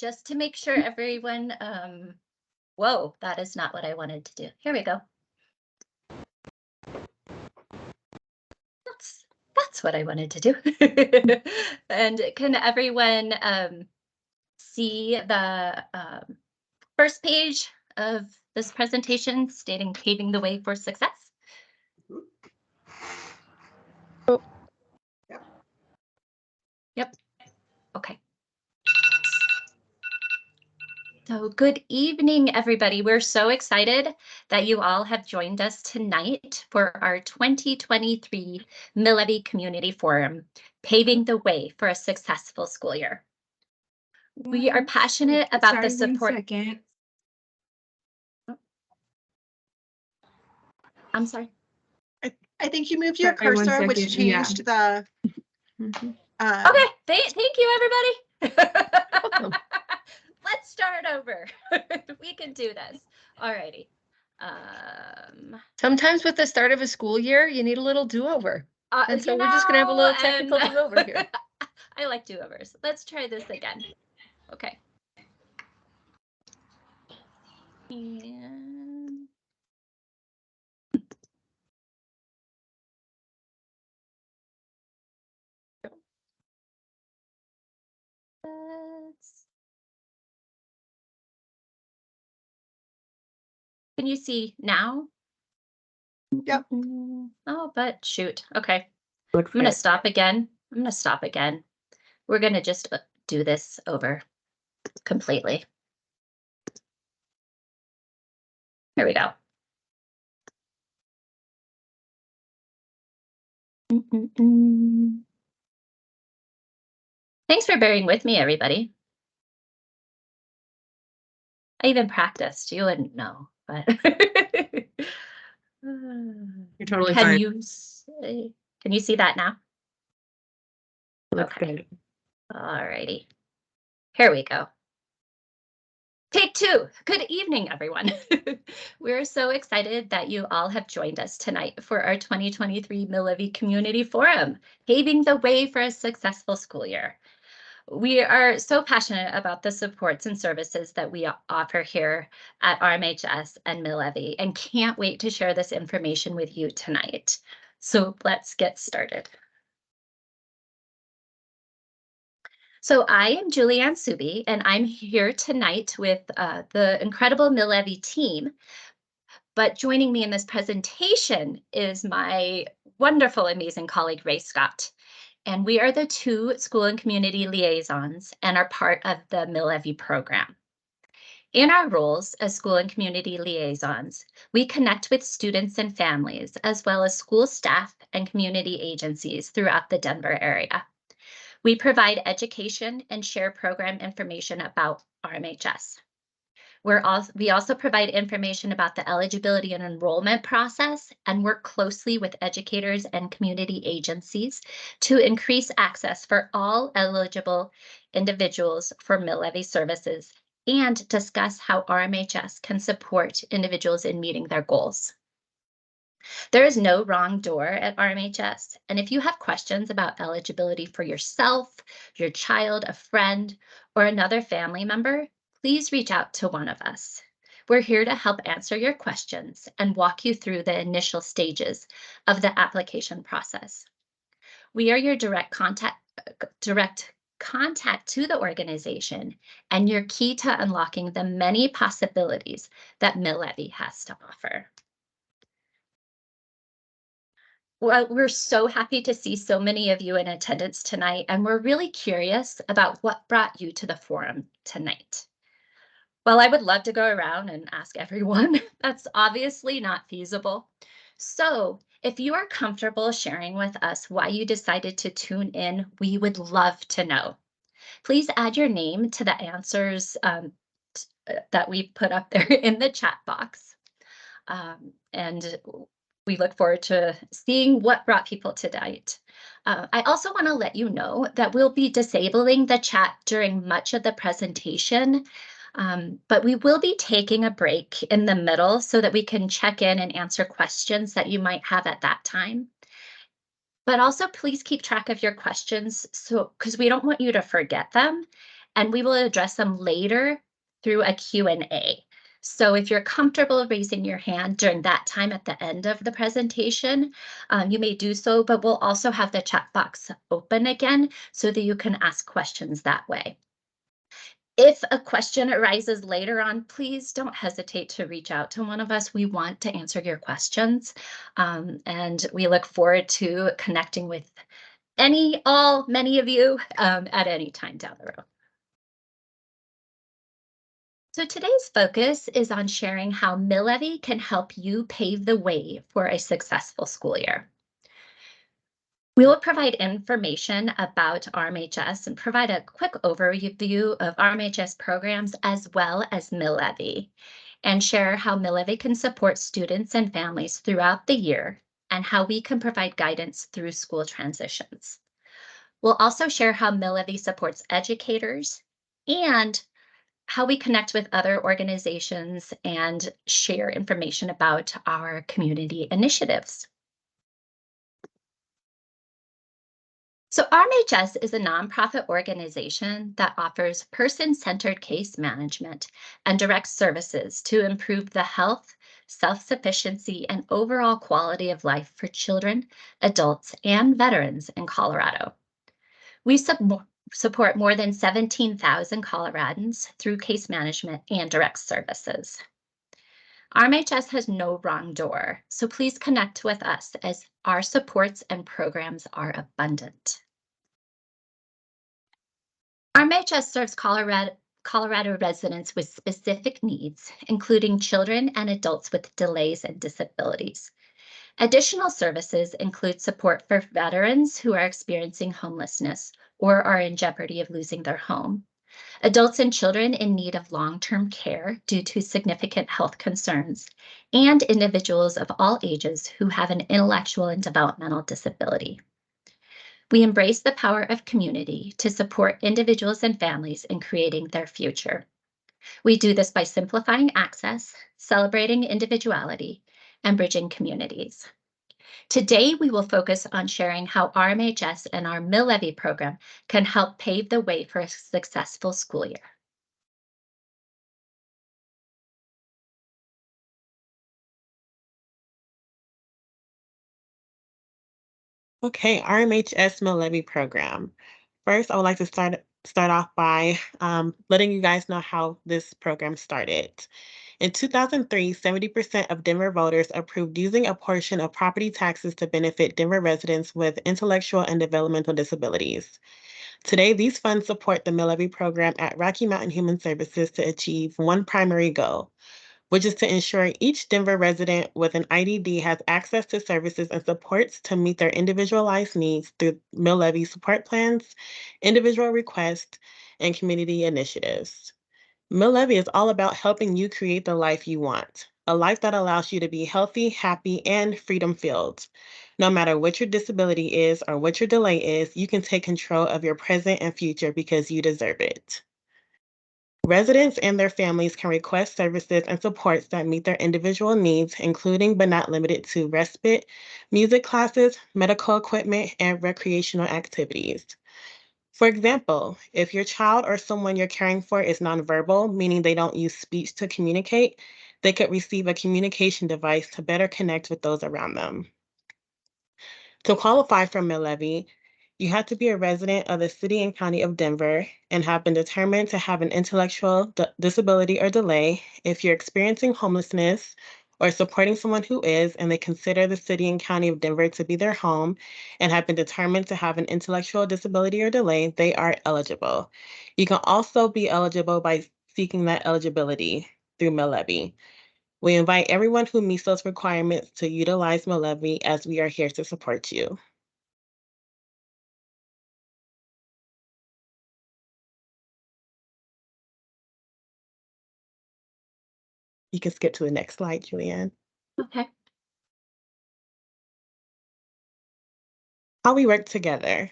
just to make sure everyone, whoa, that is not what I wanted to do. Here we go. That's what I wanted to do. And can everyone see the first page of this presentation stating paving the way for success? Oh. Yep. Okay. So good evening, everybody. We're so excited that you all have joined us tonight for our 2023 Levy Community Forum, Paving the Way for a Successful School Year. We are passionate about the support. 1 second. I'm sorry. I think you moved your Sorry, 1 cursor, which second, changed the. Okay, thank you, everybody. Let's start over. We can do this. Alrighty. Sometimes with the start of a school year, you need a little do-over. And so you we're just gonna have a little know, technical and- do-over here. I like do-overs. Let's try this again. Okay. And can you see now? Yep. Oh, but shoot. Okay. I'm going to stop again. We're going to just do this over completely. Here we go. Thanks for bearing with me, everybody. I even practiced. You wouldn't know, but You're totally can fine. you see that now? Looks Okay. good. All righty. Here we go. Take two. Good evening, everyone. We're so excited that you all have joined us tonight for our 2023 Levy Community Forum, Paving the Way for a Successful School Year. We are so passionate about the supports and services that we offer here at RMHS and Levy, and can't wait to share this information with you tonight. So let's get started. So I am Julianne Subi, and I'm here tonight with the incredible Levy team. But joining me in this presentation is my wonderful, amazing colleague, Ray Scott. And we are the two school and community liaisons and are part of the Levy program. In our roles as school and community liaisons, we connect with students and families, as well as school staff and community agencies throughout the Denver area. We provide education and share program information about RMHS. We also provide information about the eligibility and enrollment process and work closely with educators and community agencies to increase access for all eligible individuals for Levy services and discuss how RMHS can support individuals in meeting their goals. There is no wrong door at RMHS, and if you have questions about eligibility for yourself, your child, a friend, or another family member, please reach out to one of us. We're here to help answer your questions and walk you through the initial stages of the application process. We are your direct contact to the organization and your key to unlocking the many possibilities that Levy has to offer. Well, we're so happy to see so many of you in attendance tonight, and we're really curious about what brought you to the forum tonight. Well, I would love to go around and ask everyone. That's obviously not feasible. So if you are comfortable sharing with us why you decided to tune in, we would love to know. Please add your name to the answers that we put up there in the chat box. And we look forward to seeing what brought people tonight. I also want to let you know that we'll be disabling the chat during much of the presentation, but we will be taking a break in the middle so that we can check in and answer questions that you might have at that time. But also please keep track of your questions because we don't want you to forget them. and we will address them later through a Q&A. So if you're comfortable raising your hand during that time at the end of the presentation, you may do so, but we'll also have the chat box open again so that you can ask questions that way. If a question arises later on, please don't hesitate to reach out to one of us. We want to answer your questions, and we look forward to connecting with many of you at any time down the road. So today's focus is on sharing how Levy can help you pave the way for a successful school year. We will provide information about RMHS and provide a quick overview of RMHS programs as well as Levy, and share how Levy can support students and families throughout the year and how we can provide guidance through school transitions. We'll also share how Levy supports educators and how we connect with other organizations and share information about our community initiatives. So RMHS is a nonprofit organization that offers person-centered case management and direct services to improve the health, self-sufficiency, and overall quality of life for children, adults, and veterans in Colorado. We support more than 17,000 Coloradans through case management and direct services. RMHS has no wrong door, so please connect with us as our supports and programs are abundant. RMHS serves Colorado residents with specific needs, including children and adults with delays and disabilities. Additional services include support for veterans who are experiencing homelessness or are in jeopardy of losing their home, adults and children in need of long-term care due to significant health concerns, and individuals of all ages who have an intellectual and developmental disability. We embrace the power of community to support individuals and families in creating their future. We do this by simplifying access, celebrating individuality, and bridging communities. Today, we will focus on sharing how RMHS and our Levy program can help pave the way for a successful school year. Okay, RMHS Levy program. First, I would like to start off by letting you guys know how this program started. In 2003, 70% of Denver voters approved using a portion of property taxes to benefit Denver residents with intellectual and developmental disabilities. Today, these funds support the Levy program at Rocky Mountain Human Services to achieve one primary goal, which is to ensure each Denver resident with an IDD has access to services and supports to meet their individualized needs through Levy support plans, individual requests, and community initiatives. Levy is all about helping you create the life you want, a life that allows you to be healthy, happy, and freedom-filled. No matter what your disability is or what your delay is, you can take control of your present and future because you deserve it. Residents and their families can request services and supports that meet their individual needs, including but not limited to respite, music classes, medical equipment, and recreational activities. For example, if your child or someone you're caring for is nonverbal, meaning they don't use speech to communicate, they could receive a communication device to better connect with those around them. To qualify for Levy, you have to be a resident of the city and county of Denver and have been determined to have an intellectual disability or delay. If you're experiencing homelessness or supporting someone who is, and they consider the city and county of Denver to be their home and have been determined to have an intellectual disability or delay, they are eligible. You can also be eligible by seeking that eligibility through Levy. We invite everyone who meets those requirements to utilize Levy as we are here to support you. You can skip to the next slide, Julianne. Okay. How we work together.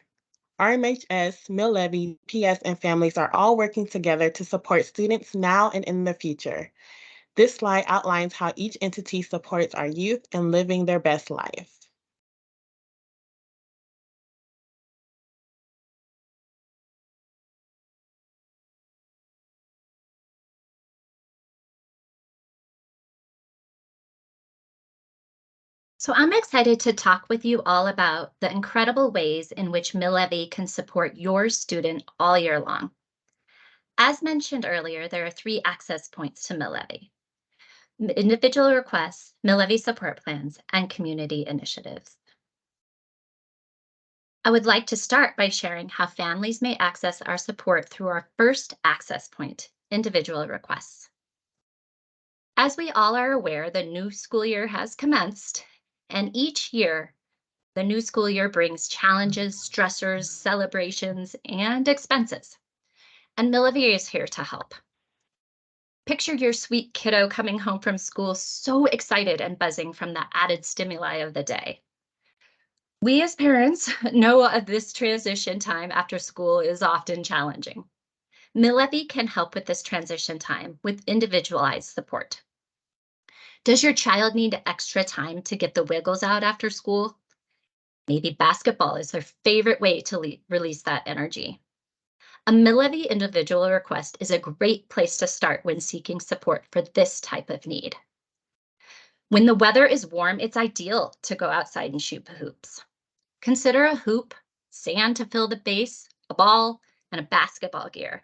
RMHS, Levy, PS, and families are all working together to support students now and in the future. This slide outlines how each entity supports our youth in living their best life. So I'm excited to talk with you all about the incredible ways in which Levy can support your student all year long. As mentioned earlier, there are 3 access points to Levy: individual requests, Levy support plans, and community initiatives. I would like to start by sharing how families may access our support through our first access point, individual requests. As we all are aware, the new school year has commenced, and each year, the new school year brings challenges, stressors, celebrations, and expenses. And Levy is here to help. Picture your sweet kiddo coming home from school so excited and buzzing from the added stimuli of the day. We as parents know of this transition time after school is often challenging. Levy can help with this transition time with individualized support. Does your child need extra time to get the wiggles out after school? Maybe basketball is their favorite way to release that energy. A Levy individual request is a great place to start when seeking support for this type of need. When the weather is warm, it's ideal to go outside and shoot hoops. Consider a hoop, sand to fill the base, a ball, and a basketball gear.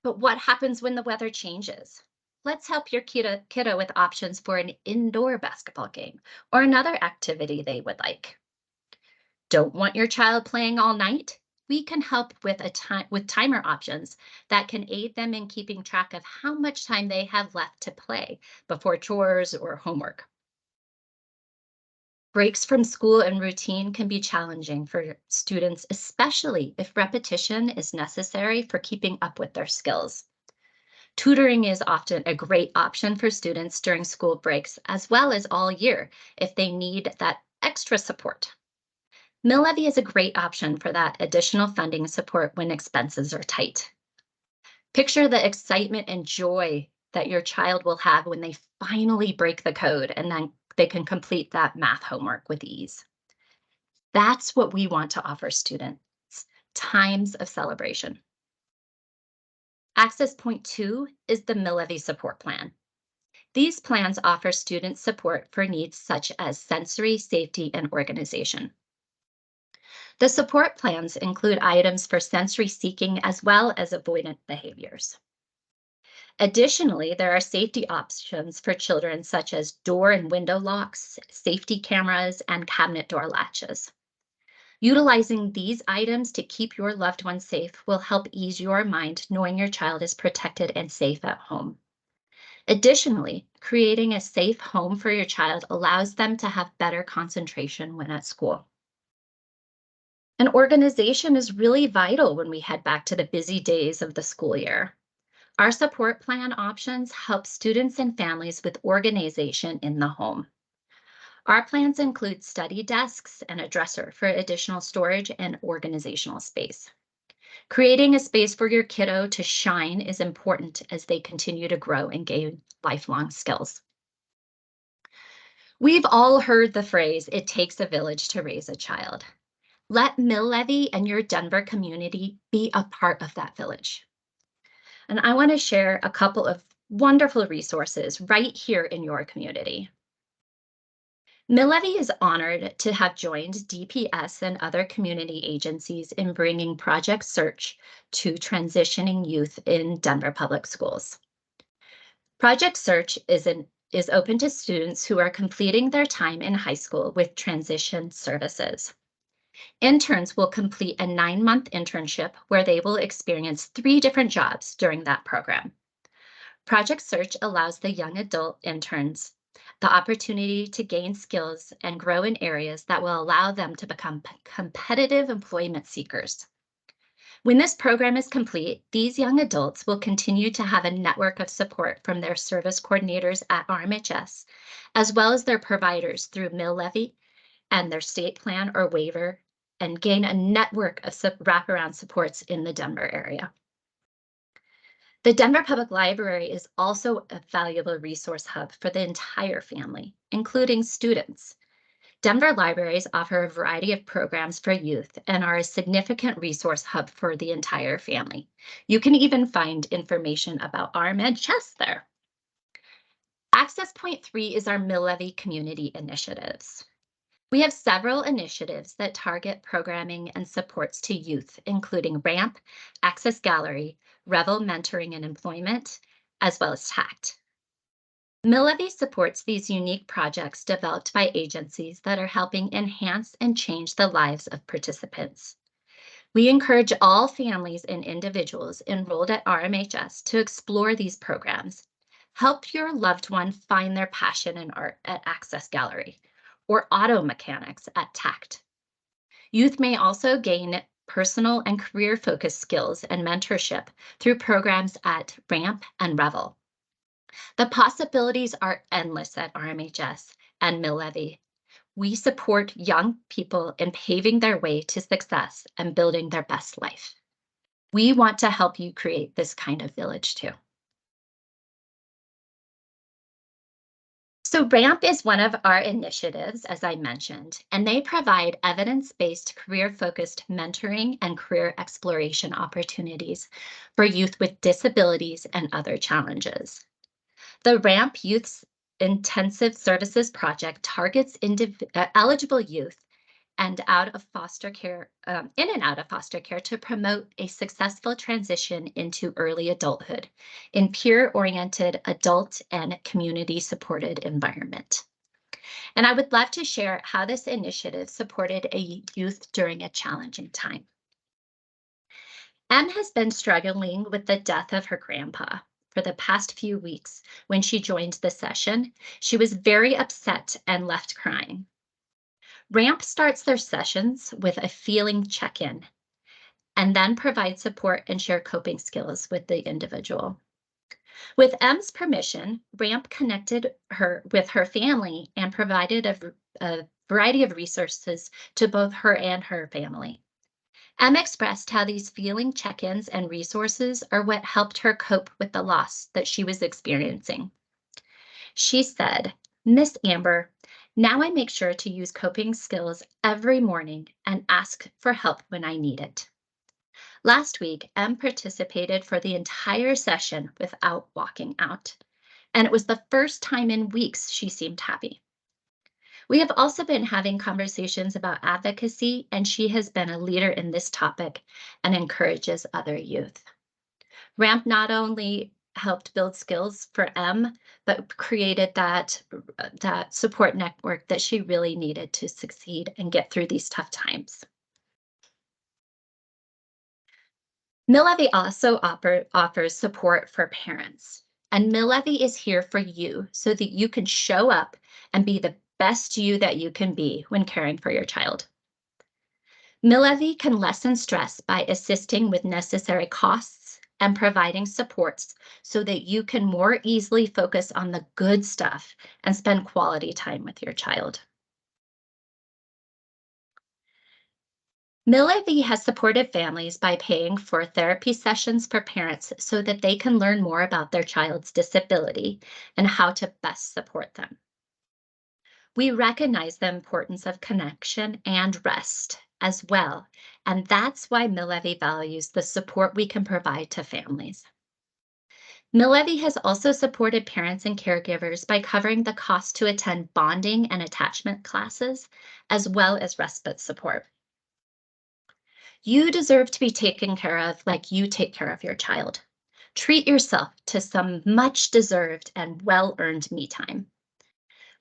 But what happens when the weather changes? Let's help your kiddo with options for an indoor basketball game or another activity they would like. Don't want your child playing all night? We can help with timer options that can aid them in keeping track of how much time they have left to play before chores or homework. Breaks from school and routine can be challenging for students, especially if repetition is necessary for keeping up with their skills. Tutoring is often a great option for students during school breaks, as well as all year if they need that extra support. Levy is a great option for that additional funding support when expenses are tight. Picture the excitement and joy that your child will have when they finally break the code and then they can complete that math homework with ease. That's what we want to offer students, times of celebration. Access point 2 is the Levy support plan. These plans offer students support for needs such as sensory, safety, and organization. The support plans include items for sensory seeking as well as avoidant behaviors. Additionally, there are safety options for children such as door and window locks, safety cameras, and cabinet door latches. Utilizing these items to keep your loved one safe will help ease your mind knowing your child is protected and safe at home. Additionally, creating a safe home for your child allows them to have better concentration when at school. And organization is really vital when we head back to the busy days of the school year. Our support plan options help students and families with organization in the home. Our plans include study desks and a dresser for additional storage and organizational space. Creating a space for your kiddo to shine is important as they continue to grow and gain lifelong skills. We've all heard the phrase, "It takes a village to raise a child." Let Levy and your Denver community be a part of that village. And I want to share a couple of wonderful resources right here in your community. Levy is honored to have joined DPS and other community agencies in bringing Project Search to transitioning youth in Denver Public Schools. Project Search is open to students who are completing their time in high school with transition services. Interns will complete a 9-month internship where they will experience 3 different jobs during that program. Project Search allows the young adult interns the opportunity to gain skills and grow in areas that will allow them to become competitive employment seekers. When this program is complete, these young adults will continue to have a network of support from their service coordinators at RMHS, as well as their providers through Levy and their state plan or waiver, and gain a network of wraparound supports in the Denver area. The Denver Public Library is also a valuable resource hub for the entire family, including students. Denver libraries offer a variety of programs for youth and are a significant resource hub for the entire family. You can even find information about RMHS there. Access Point 3 is our Mill-Levy community initiatives. We have several initiatives that target programming and supports to youth, including RAMP, Access Gallery, Revel Mentoring and Employment, as well as TACT. Mill-Levy supports these unique projects developed by agencies that are helping enhance and change the lives of participants. We encourage all families and individuals enrolled at RMHS to explore these programs. Help your loved one find their passion in art at Access Gallery or auto mechanics at TACT. Youth may also gain personal and career-focused skills and mentorship through programs at RAMP and Revel. The possibilities are endless at RMHS and Mill-Levy. We support young people in paving their way to success and building their best life. We want to help you create this kind of village too. So RAMP is one of our initiatives, as I mentioned, and they provide evidence-based, career-focused mentoring and career exploration opportunities for youth with disabilities and other challenges. The RAMP Youth Intensive Services Project targets eligible youth and out of foster care, in and out of foster care to promote a successful transition into early adulthood in peer-oriented adult and community-supported environment. And I would love to share how this initiative supported a youth during a challenging time. Em has been struggling with the death of her grandpa for the past few weeks. When she joined the session, she was very upset and left crying. RAMP starts their sessions with a feeling check-in and then provides support and share coping skills with the individual. With Em's permission, RAMP connected her with her family and provided a variety of resources to both her and her family. Em expressed how these feeling check-ins and resources are what helped her cope with the loss that she was experiencing. She said, "Miss Amber, now I make sure to use coping skills every morning and ask for help when I need it." Last week, Em participated for the entire session without walking out, and it was the first time in weeks she seemed happy. We have also been having conversations about advocacy, and she has been a leader in this topic and encourages other youth. RAMP not only helped build skills for Em, but created that support network that she really needed to succeed and get through these tough times. Mill-Levy also offers support for parents, and Mill-Levy is here for you so that you can show up and be the best you that you can be when caring for your child. Mill-Levy can lessen stress by assisting with necessary costs and providing supports so that you can more easily focus on the good stuff and spend quality time with your child. Mill-Levy has supported families by paying for therapy sessions for parents so that they can learn more about their child's disability and how to best support them. We recognize the importance of connection and rest as well, and that's why Mill-Levy values the support we can provide to families. Mill-Levy has also supported parents and caregivers by covering the cost to attend bonding and attachment classes, as well as respite support. You deserve to be taken care of like you take care of your child. Treat yourself to some much deserved and well-earned me time.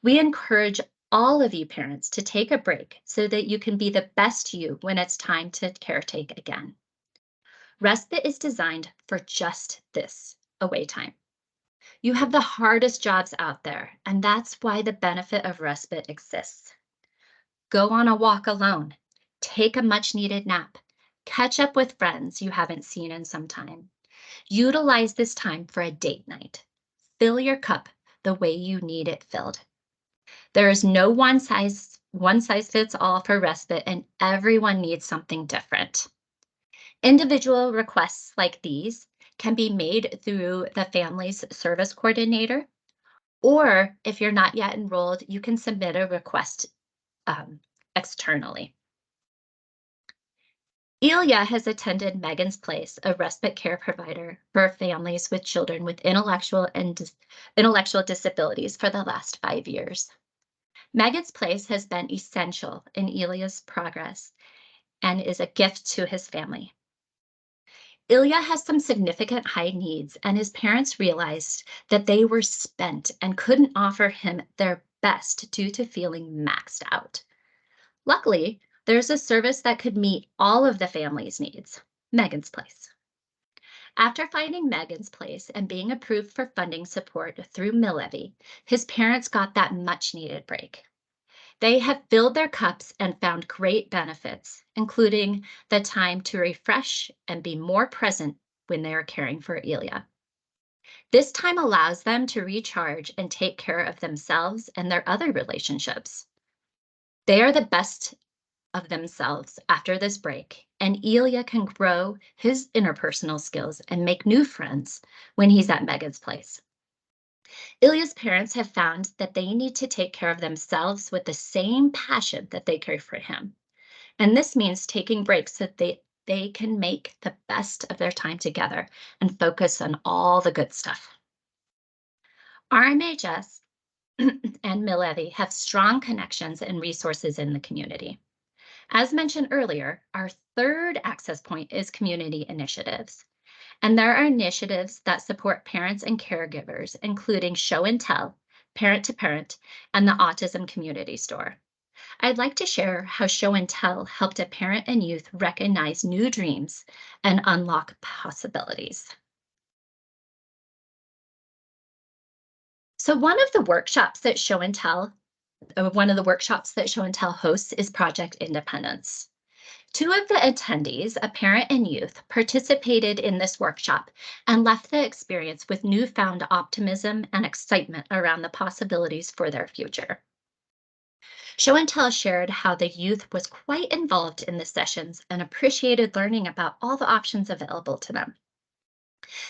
We encourage all of you parents to take a break so that you can be the best you when it's time to caretake again. Respite is designed for just this, away time. You have the hardest jobs out there, and that's why the benefit of respite exists. Go on a walk alone, take a much needed nap, catch up with friends you haven't seen in some time. Utilize this time for a date night. Fill your cup the way you need it filled. There is no one size fits all for respite, and everyone needs something different. Individual requests like these can be made through the family's service coordinator, or if you're not yet enrolled, you can submit a request externally. Ilya has attended Megan's Place, a respite care provider for families with children with intellectual disabilities for the last 5 years. Megan's Place has been essential in Ilya's progress and is a gift to his family. Ilya has some significant high needs, and his parents realized that they were spent and couldn't offer him their best due to feeling maxed out. Luckily, there's a service that could meet all of the family's needs, Megan's Place. After finding Megan's Place and being approved for funding support through Levy, his parents got that much needed break. They have filled their cups and found great benefits, including the time to refresh and be more present when they are caring for Ilya. This time allows them to recharge and take care of themselves and their other relationships. They are the best of themselves after this break, and Ilya can grow his interpersonal skills and make new friends when he's at Megan's Place. Ilya's parents have found that they need to take care of themselves with the same passion that they care for him. And this means taking breaks so that they can make the best of their time together and focus on all the good stuff. RMHS and Levy have strong connections and resources in the community. As mentioned earlier, our third access point is community initiatives. And there are initiatives that support parents and caregivers, including Show and Tell, Parent to Parent, and the Autism Community Store. I'd like to share how Show and Tell helped a parent and youth recognize new dreams and unlock possibilities. So one of the workshops that Show and Tell hosts is Project Independence. 2 of the attendees, a parent and youth, participated in this workshop and left the experience with newfound optimism and excitement around the possibilities for their future. Show and Tell shared how the youth was quite involved in the sessions and appreciated learning about all the options available to them.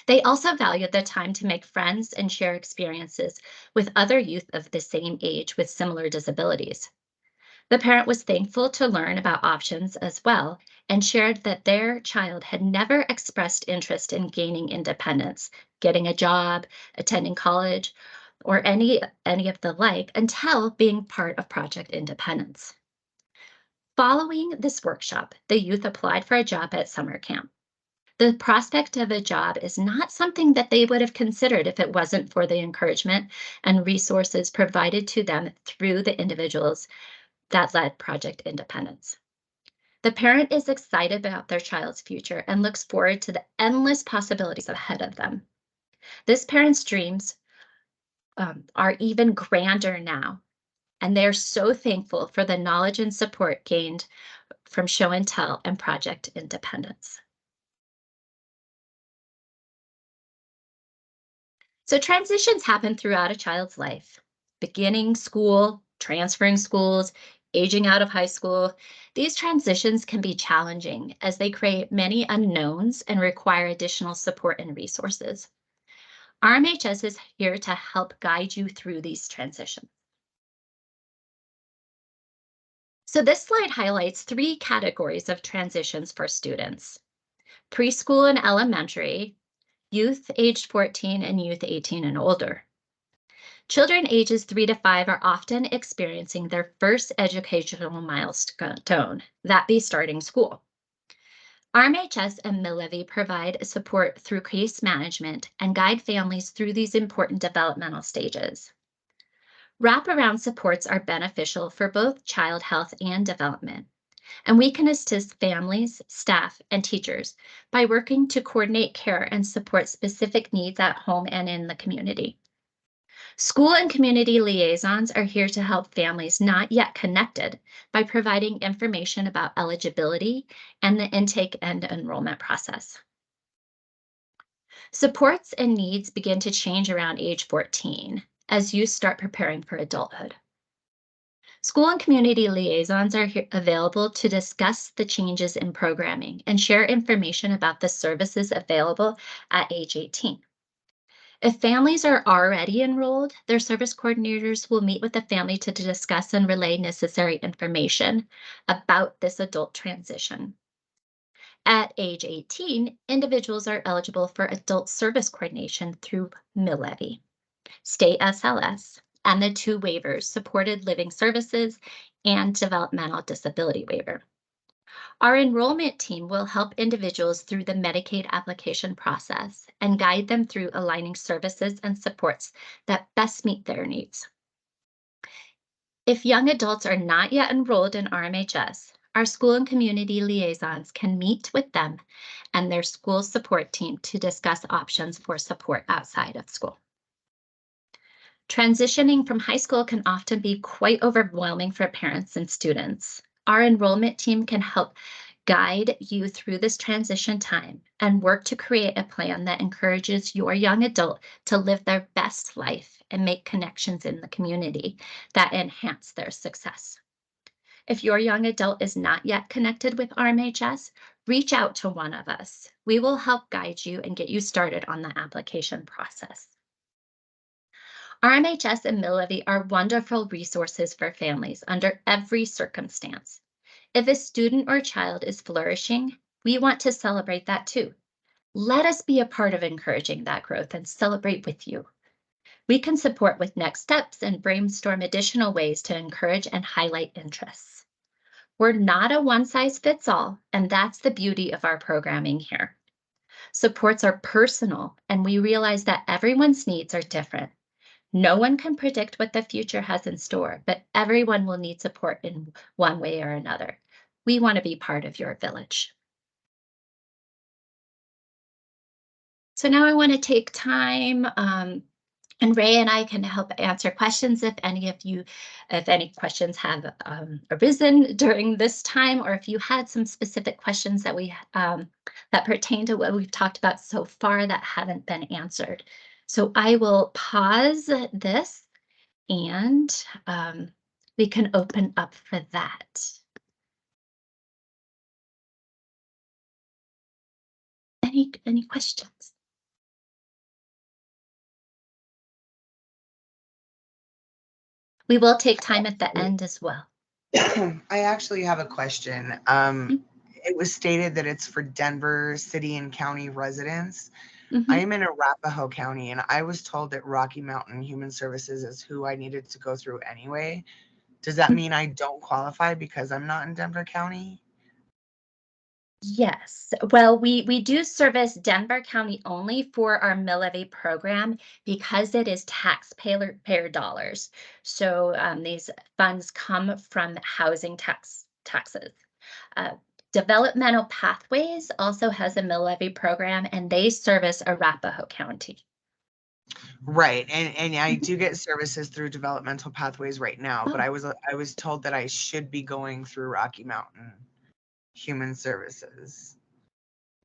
They also valued the time to make friends and share experiences with other youth of the same age with similar disabilities. The parent was thankful to learn about options as well and shared that their child had never expressed interest in gaining independence, getting a job, attending college, or any of the like until being part of Project Independence. Following this workshop, the youth applied for a job at summer camp. The prospect of a job is not something that they would have considered if it wasn't for the encouragement and resources provided to them through the individuals that led Project Independence. The parent is excited about their child's future and looks forward to the endless possibilities ahead of them. This parent's dreams are even grander now, and they're so thankful for the knowledge and support gained from Show and Tell and Project Independence. So transitions happen throughout a child's life, beginning school, transferring schools, aging out of high school. These transitions can be challenging as they create many unknowns and require additional support and resources. RMHS is here to help guide you through these transitions. So this slide highlights 3 categories of transitions for students: preschool and elementary, youth aged 14, and youth 18 and older. Children ages 3 to 5 are often experiencing their first educational milestone, that be starting school. RMHS and Levy provide support through case management and guide families through these important developmental stages. Wraparound supports are beneficial for both child health and development, and we can assist families, staff, and teachers by working to coordinate care and support specific needs at home and in the community. School and community liaisons are here to help families not yet connected by providing information about eligibility and the intake and enrollment process. Supports and needs begin to change around age 14 as youth start preparing for adulthood. School and community liaisons are available to discuss the changes in programming and share information about the services available at age 18. If families are already enrolled, their service coordinators will meet with the family to discuss and relay necessary information about this adult transition. At age 18, individuals are eligible for adult service coordination through MILEVI, state SLS, and the two waivers, supported living services and developmental disability waiver. Our enrollment team will help individuals through the Medicaid application process and guide them through aligning services and supports that best meet their needs. If young adults are not yet enrolled in RMHS, our school and community liaisons can meet with them and their school support team to discuss options for support outside of school. Transitioning from high school can often be quite overwhelming for parents and students. Our enrollment team can help guide you through this transition time and work to create a plan that encourages your young adult to live their best life and make connections in the community that enhance their success. If your young adult is not yet connected with RMHS, reach out to one of us. We will help guide you and get you started on the application process. RMHS and MILEVI are wonderful resources for families under every circumstance. If a student or child is flourishing, we want to celebrate that too. Let us be a part of encouraging that growth and celebrate with you. We can support with next steps and brainstorm additional ways to encourage and highlight interests. We're not a one-size-fits-all, and that's the beauty of our programming here. Supports are personal, and we realize that everyone's needs are different. No one can predict what the future has in store, but everyone will need support in one way or another. We want to be part of your village. So now I want to take time, and Ray and I can help answer questions if any questions have arisen during this time, or if you had some specific questions that that pertain to what we've talked about so far that haven't been answered. So I will pause this and we can open up for that. Any questions? We will take time at the end as well. I actually have a question. It was stated that it's for Denver city and county residents. I am in Arapahoe County, and I was told that Rocky Mountain Human Services is who I needed to go through anyway. Does that mean I don't qualify because I'm not in Denver County? Yes, well, we do service Denver County only for our MILEVI program because it is taxpayer dollars. So these funds come from housing taxes. Developmental Pathways also has a MILEVI program, and they service Arapahoe County. Right, and I do get services through Developmental Pathways right now, but I was told that I should be going through Rocky Mountain Human Services.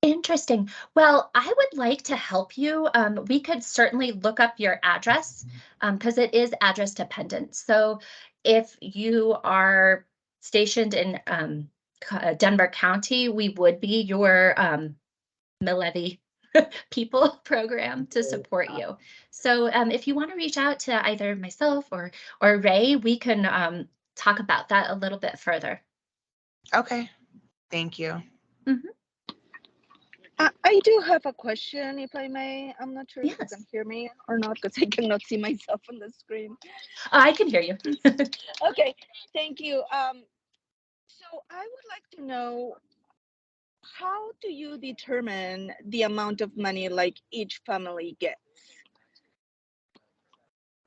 Interesting. Well, I would like to help you. We could certainly look up your address because it is address dependent. So if you are stationed in Denver County, we would be your MILEVI people program to support you. So if you want to reach out to either myself or Ray, we can talk about that a little bit further. Okay, thank you. Mhm. I do have a question, if I may. I'm not sure if you Yes. can hear me or not, because I cannot see myself on the screen. I can hear you. Okay, thank you. So I would like to know, how do you determine the amount of money like each family gets?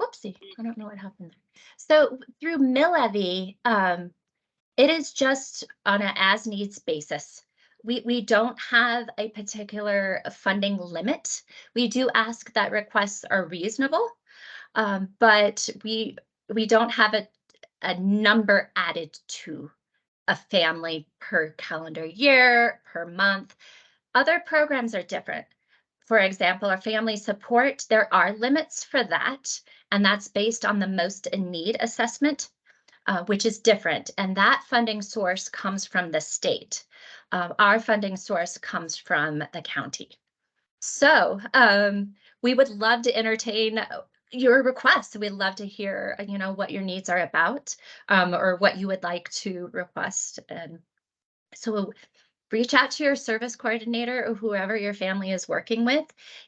Whoopsie, I don't know what happened there. So through MILEVI, it is just on an as needs basis. We don't have a particular funding limit. We do ask that requests are reasonable, but we don't have a number added to a family per calendar year, per month. Other programs are different. For example, our family support, there are limits for that, and that's based on the most in need assessment, which is different. And that funding source comes from the state. Our funding source comes from the county. So we would love to entertain your requests. We'd love to hear, what your needs are about, or what you would like to request. And so reach out to your service coordinator or whoever your family is working with,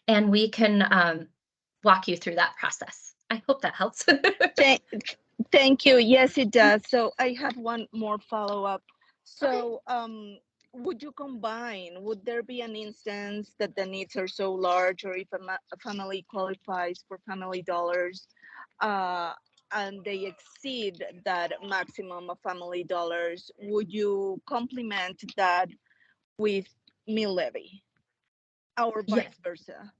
and we can walk you through that process. I hope that helps. Thank you. Yes, it does. So I have one more follow-up. So would you combine, would there be an instance that the needs are so large, or if a family qualifies for Family Dollars and they exceed that maximum of Family Dollars, would you complement that with meal levy or Yeah. vice versa?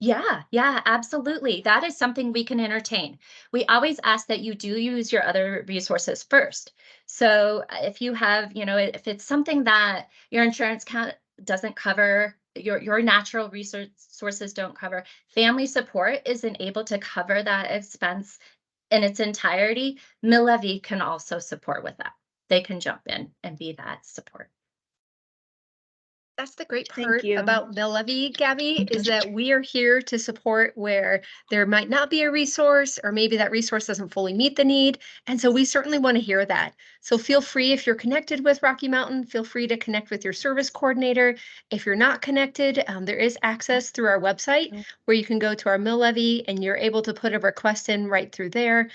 Yeah, absolutely. That is something we can entertain. We always ask that you do use your other resources first. So if you have, if it's something that your insurance count doesn't cover, your natural resources don't cover, family support isn't able to cover that expense in its entirety, Mill Levy can also support with that. They can jump in and be that support. That's the great Thank part you. about Mill Levy, Gabby, is that we are here to support where there might not be a resource, or maybe that resource doesn't fully meet the need. And so we certainly want to hear that. So feel free, if you're connected with Rocky Mountain, feel free to connect with your service coordinator. If you're not connected, there is access through our website where you can go to our Mill Levy and you're able to put a request in right through there.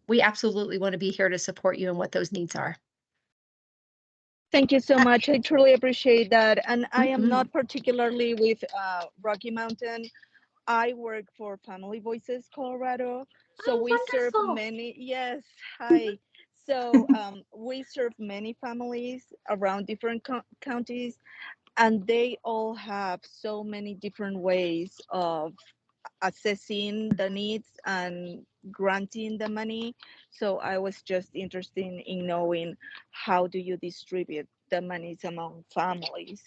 We absolutely want to be here to support you and what those needs are. Thank you so much. I truly appreciate that. And I am Mhm. not particularly with Rocky Mountain. I work for Family Voices Colorado. So Oh, we serve wonderful. many, yes, hi. So we serve many families around different counties, and they all have so many different ways of assessing the needs and granting the money. So I was just interested in knowing, how do you distribute the monies among families?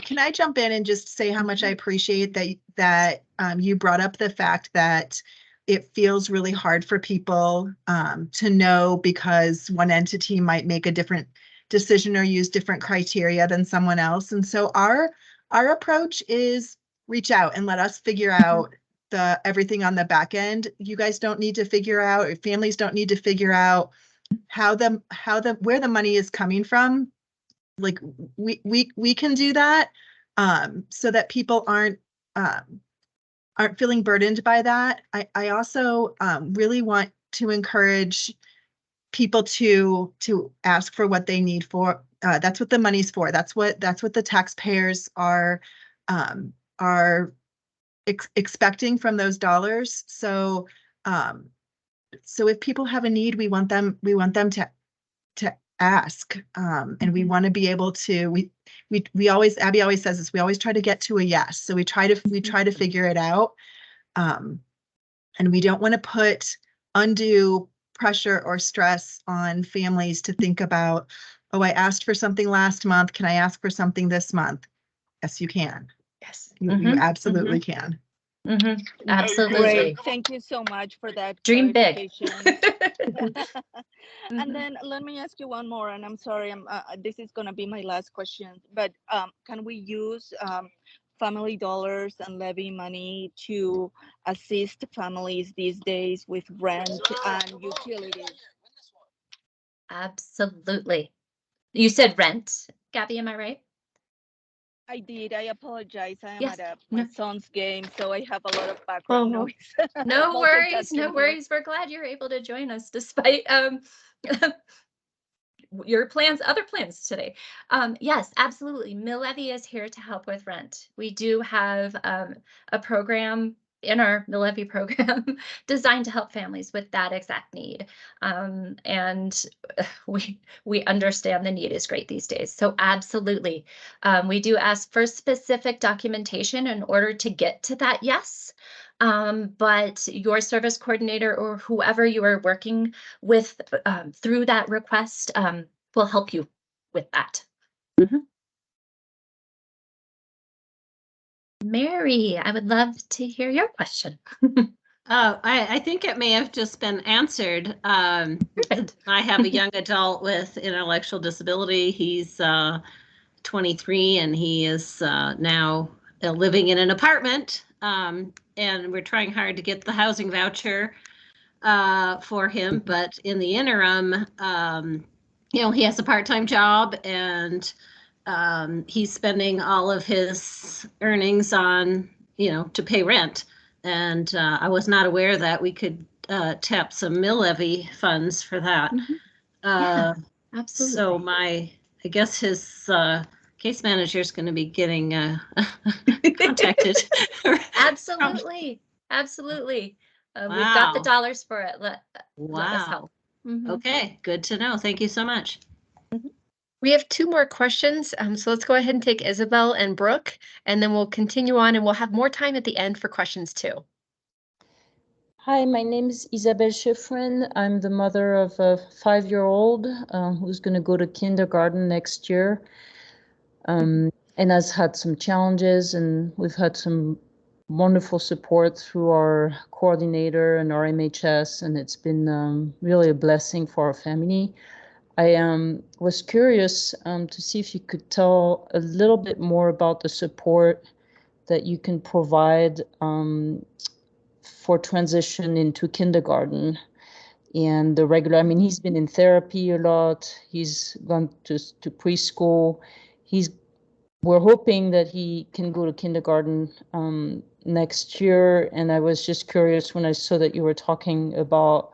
Can I jump in and just say how much I appreciate that you brought up the fact that it feels really hard for people to know, because one entity might make a different decision or use different criteria than someone else. And so our approach is reach out and let us figure out everything on the back end. You guys don't need to figure out, or families don't need to figure out where the money is coming from. Like we can do that, so that people aren't feeling burdened by that. I also really want to encourage people to ask for what they need for. That's what the money's for. That's what the taxpayers are expecting from those dollars. So if people have a need, we want them to ask, and we want to be able to. We always, Abby always says this, we always try to get to a yes. So we try to figure it out, and we don't want to put undue pressure or stress on families to think about, oh, I asked for something last month, can I ask for something this month? Yes, you can. Yes. You absolutely can. Absolutely. Great. Thank you so much for that Dream big. clarification. And then let me ask you one more, and I'm sorry, this is going to be my last question, but can we use Family Dollars and levy money to assist families these days with rent and utilities? Absolutely. You said rent, Gabby, am I right? I did. I apologize. I am Yes. at my No. son's game, so I have a lot of background noise. No worries. Multitasking No here. worries. We're glad you're able to join us despite your other plans today. Yes, absolutely. Mill Levy is here to help with rent. We do have a program in our Mill Levy program designed to help families with that exact need. And we understand the need is great these days. So absolutely. We do ask for specific documentation in order to get to that yes. But your service coordinator or whoever you are working with through that request will help you with that. Mary, I would love to hear your question. I think it may have just been answered. Perfect. I have a young adult with intellectual disability. He's 23 and he is now living in an apartment. And we're trying hard to get the housing voucher for him. But in the interim, you know, he has a part-time job, and he's spending all of his earnings on, you know, to pay rent. And I was not aware that we could tap some mill levy funds for that. Yeah, absolutely. So I guess his case manager is going to be getting contacted. Absolutely. Absolutely. We've got the Wow. dollars for it. Let us help. Wow. Okay, good to know. Thank you so much. We have 2 more questions, so let's go ahead and take Isabel and Brooke, and then we'll continue on, and we'll have more time at the end for questions too. Hi, my name is Isabel Schifrin. I'm the mother of a 5-year-old who's going to go to kindergarten next year, and has had some challenges, and we've had some wonderful support through our coordinator and our MHS, and it's been really a blessing for our family. I was curious to see if you could tell a little bit more about the support that you can provide for transition into kindergarten and the regular. I mean, he's been in therapy a lot. He's gone to preschool. We're hoping that he can go to kindergarten next year. And I was just curious when I saw that you were talking about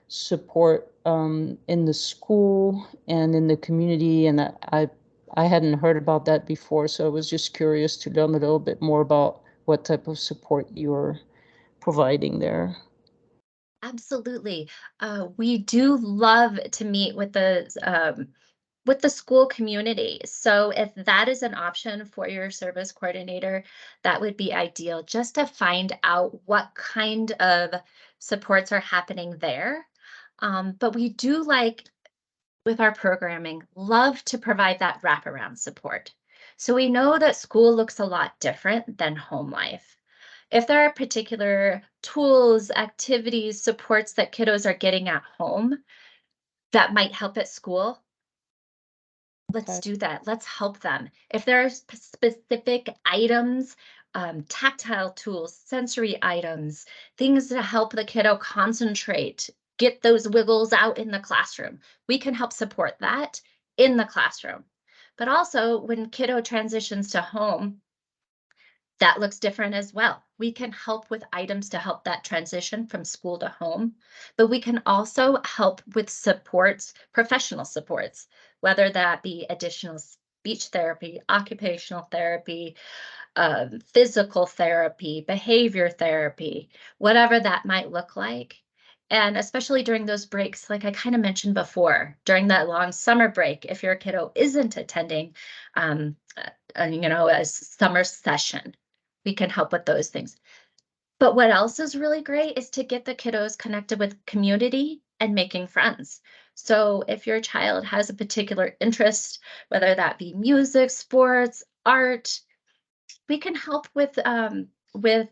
support in the school and in the community, and I hadn't heard about that before, so I was just curious to learn a little bit more about what type of support you're providing there. Absolutely. We do love to meet with the school community. So if that is an option for your service coordinator, that would be ideal, just to find out what kind of supports are happening there. But we do, like with our programming, love to provide that wraparound support. So we know that school looks a lot different than home life. If there are particular tools, activities, supports that kiddos are getting at home that might help at school, let's Okay. do that. Let's help them. If there are specific items, tactile tools, sensory items, things to help the kiddo concentrate, get those wiggles out in the classroom, we can help support that in the classroom. But also when kiddo transitions to home, that looks different as well. We can help with items to help that transition from school to home, but we can also help with supports, professional supports, whether that be additional speech therapy, occupational therapy, physical therapy, behavior therapy, whatever that might look like. And especially during those breaks, like I kind of mentioned before, during that long summer break, if your kiddo isn't attending, a summer session, we can help with those things. But what else is really great is to get the kiddos connected with community and making friends. So if your child has a particular interest, whether that be music, sports, art, we can help with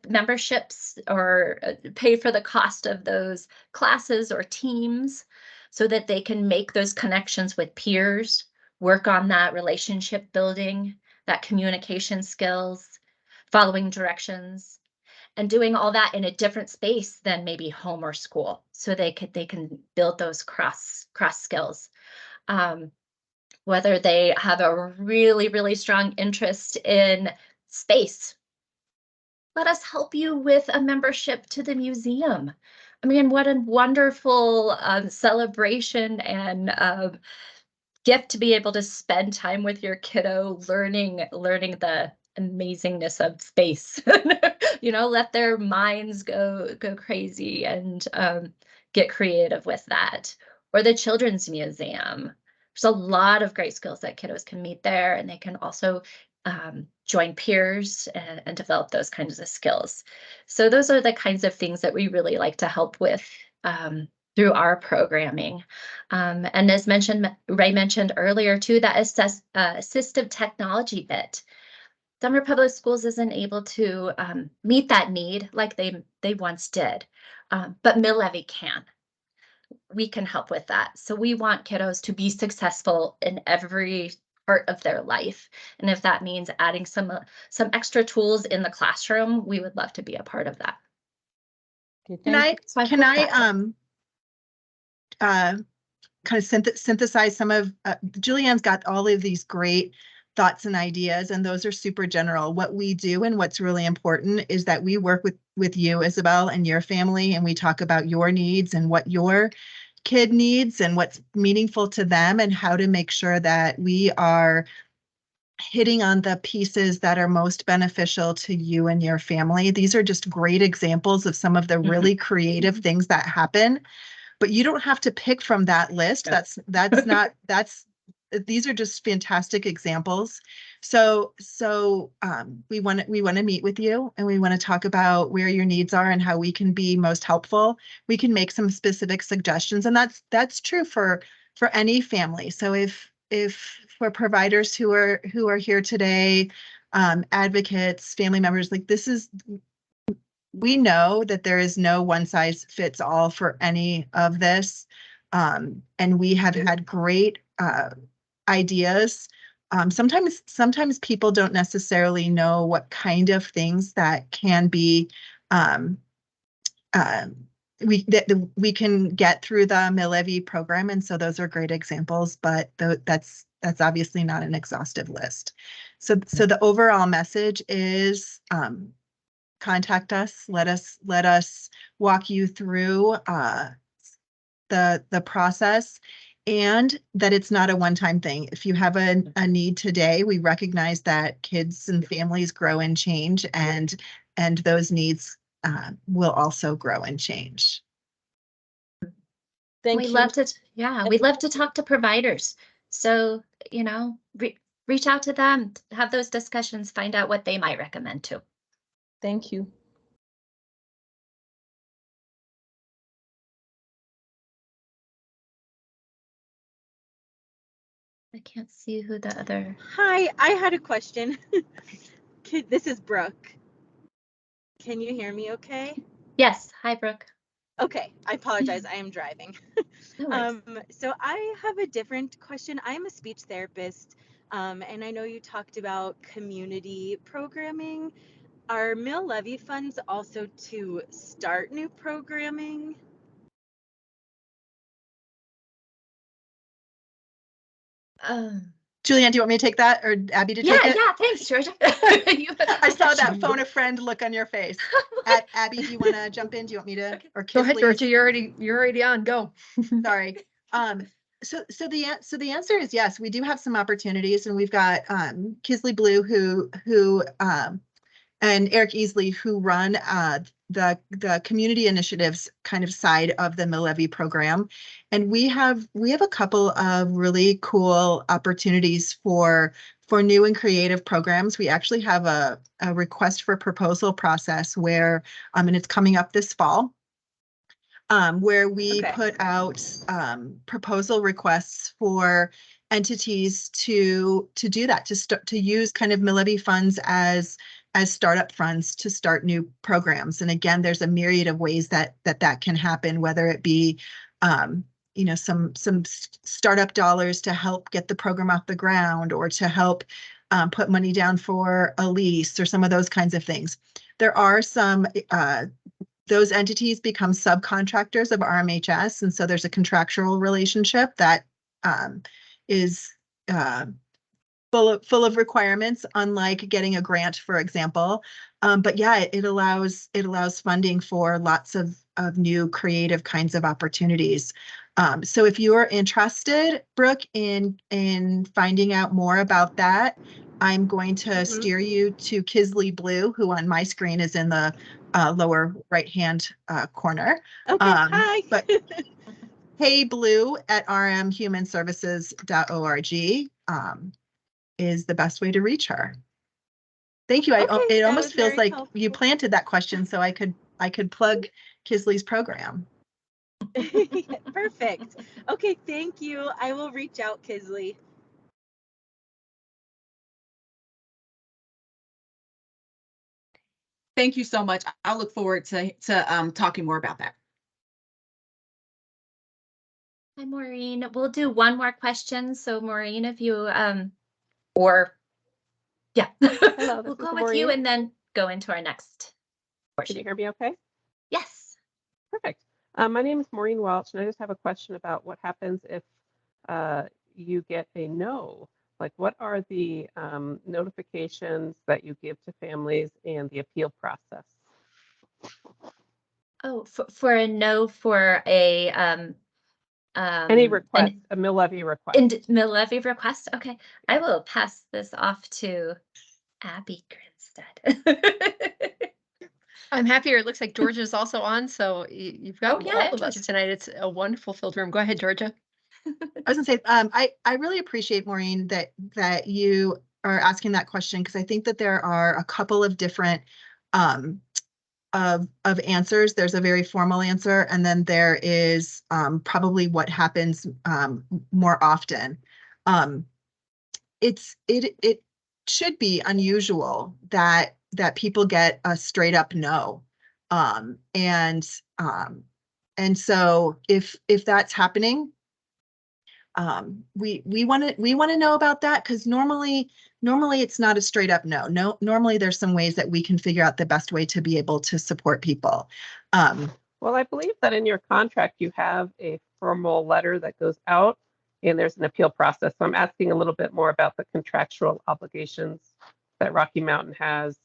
memberships or pay for the cost of those classes or teams so that they can make those connections with peers, work on that relationship building, that communication skills, following directions, and doing all that in a different space than maybe home or school, so they can build those cross skills. Whether they have a really strong interest in space, let us help you with a membership to the museum. I mean, what a wonderful celebration and gift to be able to spend time with your kiddo learning the amazingness of space. Let their minds go crazy and get creative with that. Or the children's museum. There's a lot of great skills that kiddos can meet there, and they can also join peers and develop those kinds of skills. So those are the kinds of things that we really like to help with through our programming. And as Ray mentioned earlier too, that assistive technology bit. Denver Public Schools isn't able to meet that need like they once did, but Mill Levy can. We can help with that. So we want kiddos to be successful in every part of their life. And if that means adding some extra tools in the classroom, we would love to be a part of that. Okay, Can I kind of synthesize some of, Julianne's got all of these great thoughts and ideas, and those are super general. What we do and what's really important is that we work with you, Isabel, and your family, and we talk about your needs and what your kid needs and what's meaningful to them, and how to make sure that we are hitting on the pieces that are most beneficial to you and your family. These are just great examples of some of the really creative things that happen, but you don't have to pick from that list. That's not, these are just fantastic examples. So we want to meet with you, and we want to talk about where your needs are and how we can be most helpful. We can make some specific suggestions, and that's true for any family. So if for providers who are here today, advocates, family members, like we know that there is no one size fits all for any of this. And we have had great ideas. Sometimes people don't necessarily know what kind of things that can be we can get through the Levy program, and so those are great examples. But that's obviously not an exhaustive list. So the overall message is contact us. Let us walk you through the process, and that it's not a one-time thing. If you have a need today, we recognize that kids and families grow and change, and those needs will also grow and change. Thank We'd you. love to, we'd love to talk to providers. So, reach out to them, have those discussions, find out what they might recommend too. Thank you. I can't see who the other. Hi, I had a question. This is Brooke. Can you hear me okay? Yes. Hi, Brooke. Okay, I apologize. I am driving. No worries. So I have a different question. I'm a speech therapist, and I know you talked about community programming. Are Mill Levy funds also to start new programming? Julianne, do you want me to take that, or Abby to take it? Yeah, thanks, Georgia. I saw that phone a friend look on your face. Abby, do you want to jump in? Do you want me to? Or Go ahead, Kisley? Georgia. You're already on. Go. Sorry. So the answer is yes. We do have some opportunities, and we've got Kisley Blue who and Eric Easley, who run the community initiatives kind of side of the Mill Levy program. And we have a couple of really cool opportunities for new and creative programs. We actually have a request for proposal process where, and it's coming up this fall, where we put out proposal requests for entities to do that, to use kind of Mill Levy funds as startup funds to start new programs. And again, there's a myriad of ways that can happen, whether it be some startup dollars to help get the program off the ground, or to help put money down for a lease, or some of those kinds of things. There are some those entities become subcontractors of RMHS, and so there's a contractual relationship that is full of requirements, unlike getting a grant, for example. But yeah, it allows funding for lots of new creative kinds of opportunities. So if you are interested, Brooke, in finding out more about that, I'm going to steer you to Kisley Blue, who on my screen is in the lower right-hand corner. Okay, hi. But Hey Blue at rmhumanservices.org is the best way to reach her. Thank you. It almost feels like you planted that question so I could plug Kisley's program. Perfect. Okay, thank you. I will reach out, Kisley. Thank you so much. I look forward to talking more about that. Hi, Maureen. We'll do one more question. So Maureen, if you we'll go with you and then go into our next portion. Can you hear me okay? Yes. Perfect. My name is Maureen Welch, and I just have a question about what happens if you get a no? Like, what are the notifications that you give to families and the appeal process? Oh, for a no for a Any request, an a mill levy request. mill levy request. Okay, I will pass this off to Abby Grinstead. I'm happier. It looks like Georgia's also on, so you've got yeah, all of Georgia. us tonight. It's a wonderful filled room. Go ahead, Georgia. I was gonna say, I really appreciate, Maureen, that you are asking that question, because I think that there are a couple of different of answers. There's a very formal answer, and then there is probably what happens more often. It should be unusual that people get a straight up no. And so if that's happening, we want to know about that, because normally it's not a straight up no. Normally there's some ways that we can figure out the best way to be able to support people. Well, I believe that in your contract you have a formal letter that goes out, and there's an appeal process. So I'm asking a little bit more about the contractual obligations that Rocky Mountain has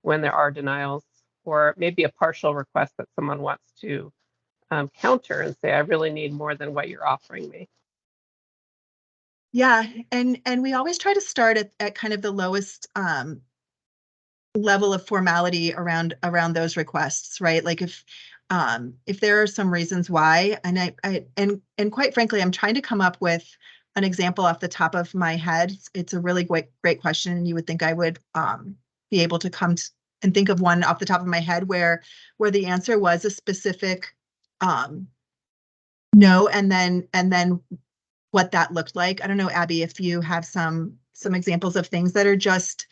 when there are denials, or maybe a partial request that someone wants to counter and say, I really need more than what you're offering me. Yeah, and we always try to start at kind of the lowest level of formality around those requests, right? Like if there are some reasons why, and quite frankly, I'm trying to come up with an example off the top of my head. It's a really great question, and you would think I would be able to come and think of one off the top of my head where the answer was a specific no, and then what that looked like. I don't know, Abby, if you have some examples of things that are just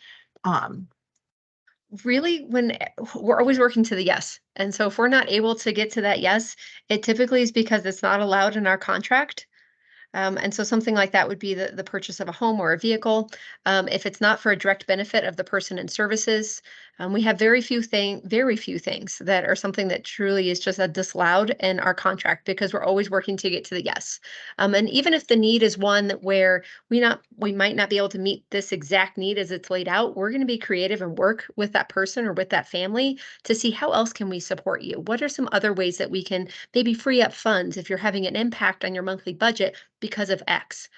really, when we're always working to the yes. And so if we're not able to get to that yes, it typically is because it's not allowed in our contract. And so something like that would be the purchase of a home or a vehicle. If it's not for a direct benefit of the person and services, we have very few things that are something that truly is just disallowed in our contract, because we're always working to get to the yes. And even if the need is one where we might not be able to meet this exact need as it's laid out, we're going to be creative and work with that person or with that family to see how else can we support you. What are some other ways that we can maybe free up funds if you're having an impact on your monthly budget because of X.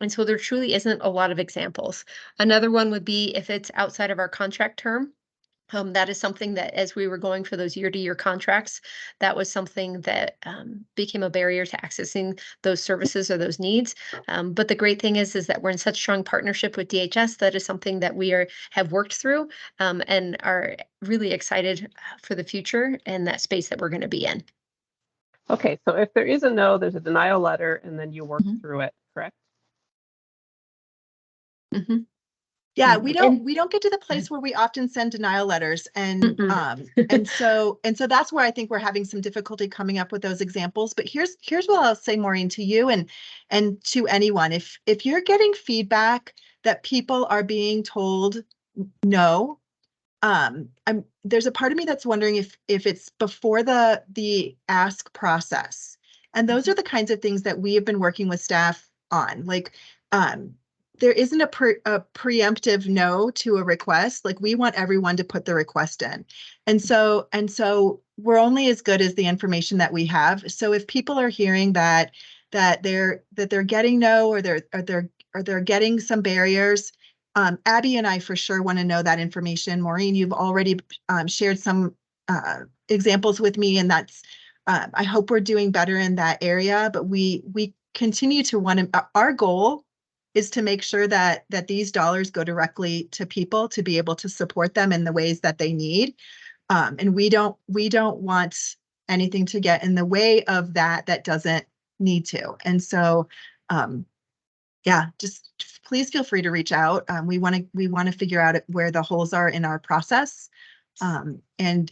And so there truly isn't a lot of examples. Another one would be if it's outside of our contract term. That is something that, as we were going for those year-to-year contracts, that was something that became a barrier to accessing those services or those needs. But the great thing is that we're in such strong partnership with DHS. That is something that we have worked through and are really excited for the future and that space that we're going to be in. Okay, so if there is a no, there's a denial letter, and then you work through it, correct? Mm-hmm. Yeah, we don't get to the place where we often send denial letters, and so that's where I think we're having some difficulty coming up with those examples. But here's what I'll say, Maureen, to you and to anyone. If you're getting feedback that people are being told no, there's a part of me that's wondering if it's before the ask process. And those are the kinds of things that we have been working with staff on. Like, there isn't a preemptive no to a request. Like, we want everyone to put the request in. And so we're only as good as the information that we have. So if people are hearing that they're getting no, or they're getting some barriers, Abby and I for sure want to know that information. Maureen, you've already shared some examples with me, and that's I hope we're doing better in that area. But we continue to want to. Our goal is to make sure that these dollars go directly to people to be able to support them in the ways that they need. And we don't want anything to get in the way of that doesn't need to. And so, yeah, just please feel free to reach out. We want to figure out where the holes are in our process, and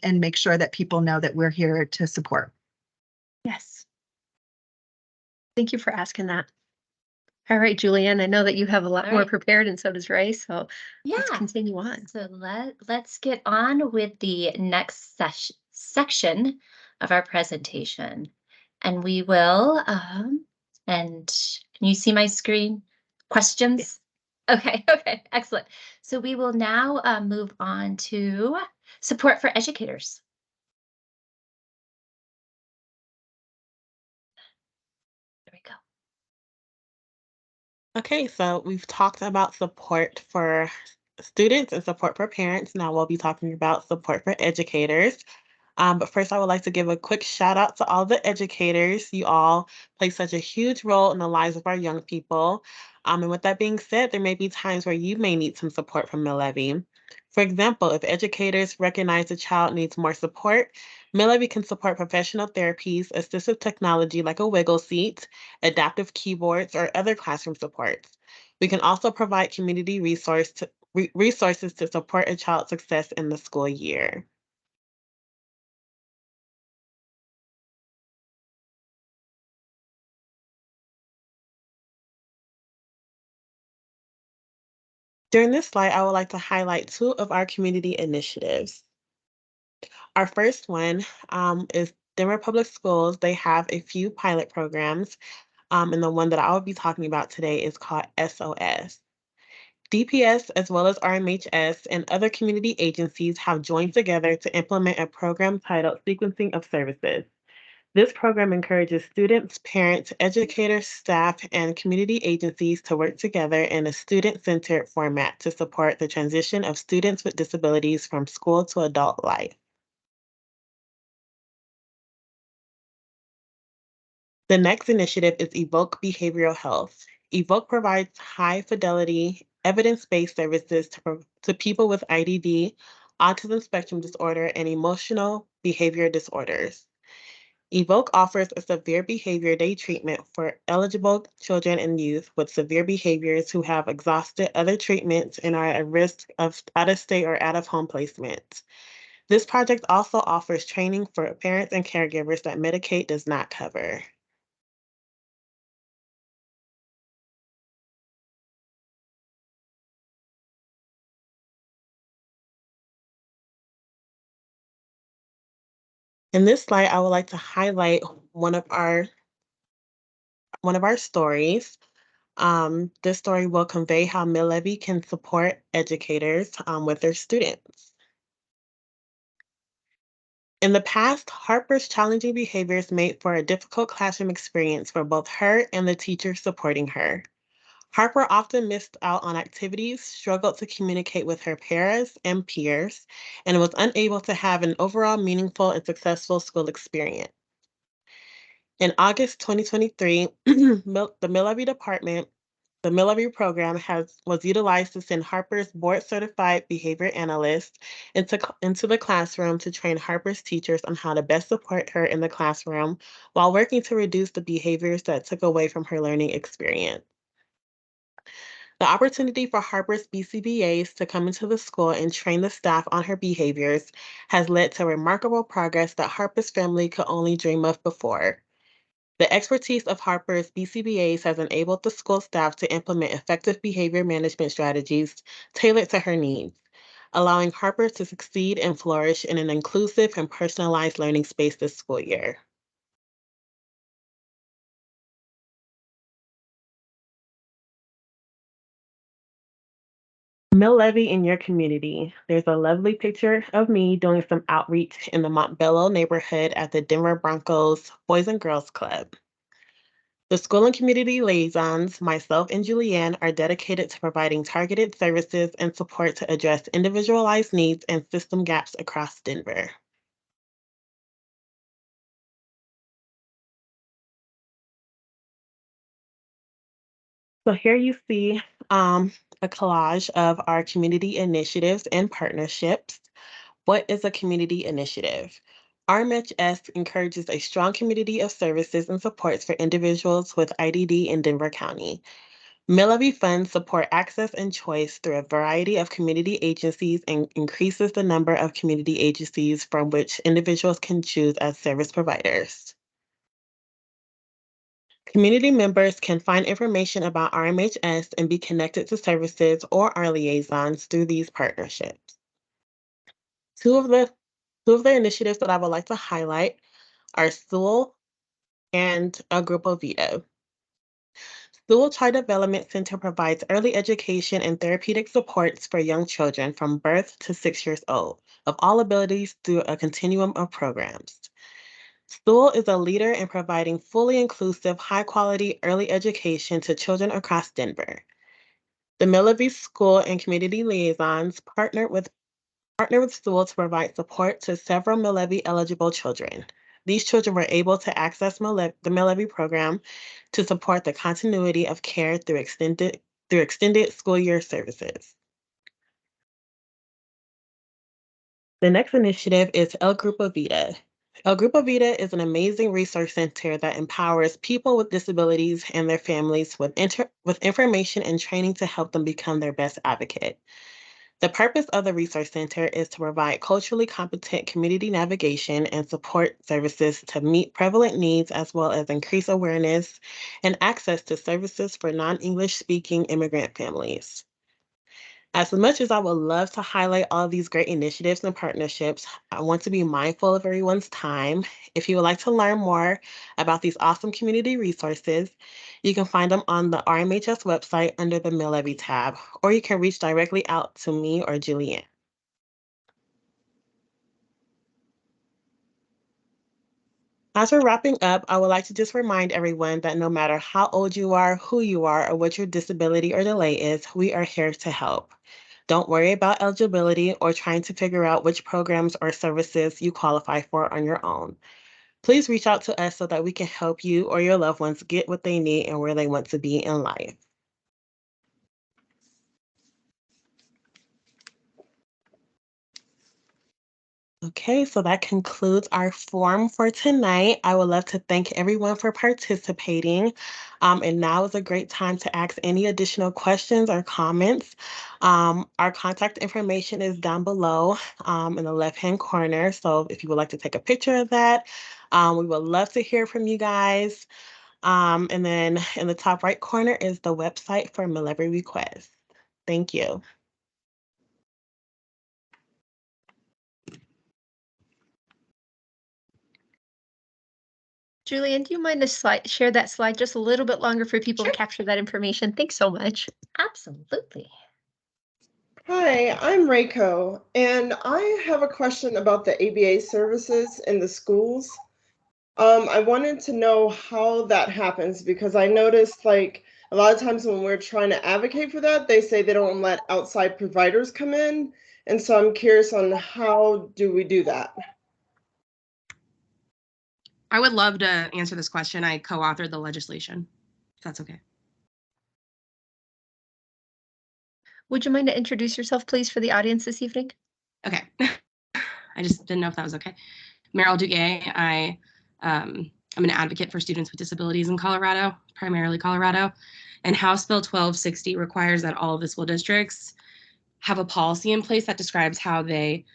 make sure that people know that we're here to support. Yes. Thank you for asking that. All right, Julianne, I know that you have a lot more prepared, and so does Ray. So let's continue on. So let's get on with the next section of our presentation, and we will And can you see my screen? Questions? Okay, okay, excellent. So we will now move on to support for educators. There we go. Okay, so we've talked about support for students and support for parents. Now we'll be talking about support for educators. But first, I would like to give a quick shout out to all the educators. You all play such a huge role in the lives of our young people. And with that being said, there may be times where you may need some support from Levy. For example, if educators recognize a child needs more support, Levy can support professional therapies, assistive technology like a wiggle seat, adaptive keyboards, or other classroom supports. We can also provide community resources to support a child's success in the school year. During this slide, I would like to highlight two of our community initiatives. Our first one is Denver Public Schools. They have a few pilot programs, and the one that I will be talking about today is called SOS. DPS, as well as RMHS and other community agencies, have joined together to implement a program titled Sequencing of Services. This program encourages students, parents, educators, staff, and community agencies to work together in a student-centered format to support the transition of students with disabilities from school to adult life. The next initiative is Evoke Behavioral Health. Evoke provides high-fidelity, evidence-based services to people with IDD, autism spectrum disorder, and emotional behavior disorders. Evoke offers a severe behavior day treatment for eligible children and youth with severe behaviors who have exhausted other treatments and are at risk of out-of-state or out-of-home placement. This project also offers training for parents and caregivers that Medicaid does not cover. In this slide, I would like to highlight one of our stories. This story will convey how Levy can support educators with their students. In the past, Harper's challenging behaviors made for a difficult classroom experience for both her and the teachers supporting her. Harper often missed out on activities, struggled to communicate with her peers, and was unable to have an overall meaningful and successful school experience. In August 2023, the Levy department the Levy program was utilized to send Harper's board-certified behavior analyst into the classroom to train Harper's teachers on how to best support her in the classroom while working to reduce the behaviors that took away from her learning experience. The opportunity for Harper's BCBAs to come into the school and train the staff on her behaviors has led to remarkable progress that Harper's family could only dream of before. The expertise of Harper's BCBAs has enabled the school staff to implement effective behavior management strategies tailored to her needs, allowing Harper to succeed and flourish in an inclusive and personalized learning space this school year. Levy in your community. There's a lovely picture of me doing some outreach in the Montbello neighborhood at the Denver Broncos Boys and Girls Club. The school and community liaisons, myself and Julianne, are dedicated to providing targeted services and support to address individualized needs and system gaps across Denver. So here you see a collage of our community initiatives and partnerships. What is a community initiative? RMHS encourages a strong community of services and supports for individuals with IDD in Denver County. Levy funds support access and choice through a variety of community agencies and increases the number of community agencies from which individuals can choose as service providers. Community members can find information about RMHS and be connected to services or our liaisons through these partnerships. Two of the initiatives that I would like to highlight are Stool and a Grupo Vita. Sewell Child Development Center provides early education and therapeutic supports for young children from birth to 6 years old of all abilities through a continuum of programs. Sewell is a leader in providing fully inclusive, high-quality early education to children across Denver. The Levy School and Community Liaisons partner with Sewell to provide support to several Levy eligible children. These children were able to access the Levy program to support the continuity of care through extended school year services. The next initiative is El Grupo Vida. El Grupo Vida is an amazing resource center that empowers people with disabilities and their families with information and training to help them become their best advocate. The purpose of the Resource Center is to provide culturally competent community navigation and support services to meet prevalent needs, as well as increase awareness and access to services for non-English speaking immigrant families. As much as I would love to highlight all of these great initiatives and partnerships, I want to be mindful of everyone's time. If you would like to learn more about these awesome community resources, you can find them on the RMHS website under the MilLevy tab, or you can reach directly out to me or Julianne. As we're wrapping up, I would like to just remind everyone that no matter how old you are, who you are, or what your disability or delay is, we are here to help. Don't worry about eligibility or trying to figure out which programs or services you qualify for on your own. Please reach out to us so that we can help you or your loved ones get what they need and where they want to be in life. Okay, so that concludes our forum for tonight. I would love to thank everyone for participating. And now is a great time to ask any additional questions or comments. Our contact information is down below in the left-hand corner. So if you would like to take a picture of that, we would love to hear from you guys. And then in the top right corner is the website for MilLevy requests. Thank you. Julianne, do you mind to share that slide just a little bit longer for people to capture that information? Thanks so much. Absolutely. Hi, I'm Reiko, and I have a question about the ABA services in the schools. I wanted to know how that happens because I noticed like a lot of times when we're trying to advocate for that, they say they don't let outside providers come in. And so I'm curious on how do we do that? I would love to answer this question. I co-authored the legislation, if that's okay. Would you mind to introduce yourself, please, for the audience this evening? Okay. I just didn't know if that was okay. Meryl Duguay. I'm an advocate for students with disabilities in Colorado, primarily Colorado. And House Bill 1260 requires that all of the school districts have a policy in place that describes how they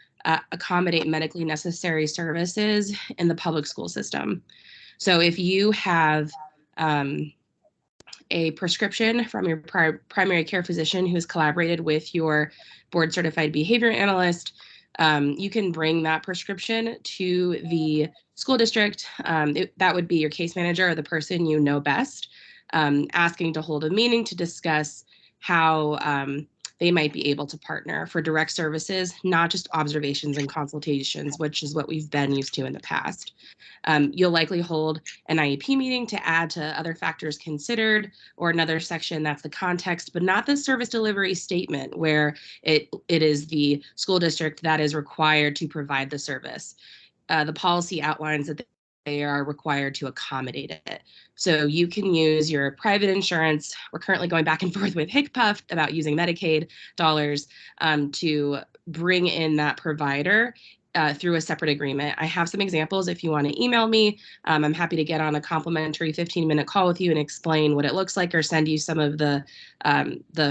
accommodate medically necessary services in the public school system. So if you have a prescription from your primary care physician who has collaborated with your board certified behavior analyst, you can bring that prescription to the school district. That would be your case manager or the person you know best, asking to hold a meeting to discuss how they might be able to partner for direct services, not just observations and consultations, which is what we've been used to in the past. You'll likely hold an IEP meeting to add to other factors considered, or another section that's the context, but not the service delivery statement where it is the school district that is required to provide the service. The policy outlines that they are required to accommodate it. So you can use your private insurance. We're currently going back and forth with HCPF about using Medicaid dollars to bring in that provider through a separate agreement. I have some examples if you want to email me. I'm happy to get on a complimentary 15-minute call with you and explain what it looks like, or send you some of the